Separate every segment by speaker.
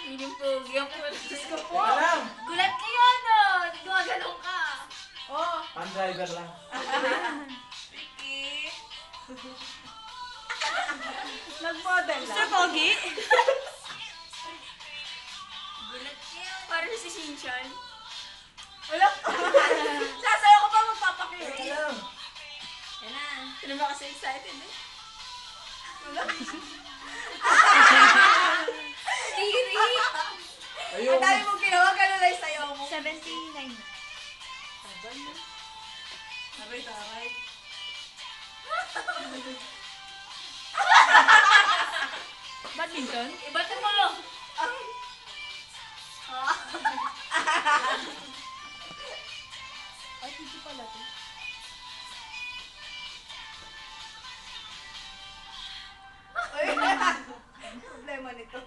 Speaker 1: Hindi pogi ako.
Speaker 2: Diyos ko po.
Speaker 3: Alam!
Speaker 1: Gulat kayo, no? Gumagalong ka.
Speaker 2: Oh.
Speaker 3: Pan-driver lang.
Speaker 1: Ricky.
Speaker 2: Nag-model
Speaker 1: Sir
Speaker 2: lang.
Speaker 1: Pogi? Gulat kayo. Parang si Shinchan.
Speaker 2: Wala. Sasayaw ko pa magpapakita.
Speaker 3: Alam!
Speaker 1: Yan na. Sino ba kasi excited eh?
Speaker 2: Wala.
Speaker 1: Tiri!
Speaker 3: Ayun!
Speaker 2: Ang dami mong ginawa, gano'n lang yung sayaw mo.
Speaker 1: 79 na.
Speaker 2: Tagal na. Aray, taray.
Speaker 1: Badminton? Ibato mo!
Speaker 2: Ay, hindi pala to. Ay, problema nito.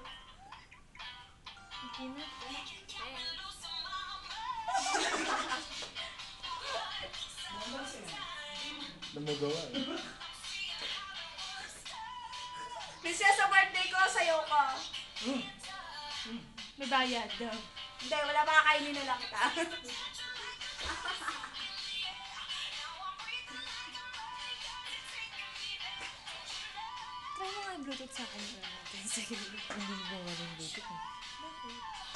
Speaker 3: Lumugawa eh.
Speaker 2: Prinsesa, sa birthday ko, sayaw ka.
Speaker 1: May bayad daw.
Speaker 2: Hindi, wala pa kakainin na lang kita.
Speaker 1: Try mo nga yung Bluetooth sa akin. Sige.
Speaker 4: Hindi ko ba yung Bluetooth eh.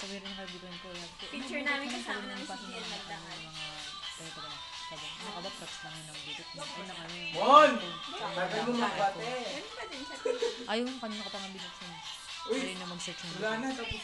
Speaker 4: Sabi rin kaibigan ko lang.
Speaker 1: Picture namin kasama namin si Kiel Magdangal.
Speaker 4: Mga, sabi, nakaba props lang yun ng Bluetooth. Ay, naka yun.
Speaker 3: Mon! Tagal mo magbate.
Speaker 1: Ganun pa din siya.
Speaker 4: Ayaw, kanina ka pa nga binuksan.
Speaker 3: Uy!
Speaker 4: Pwede na mag-search ng
Speaker 3: Wala na, tapos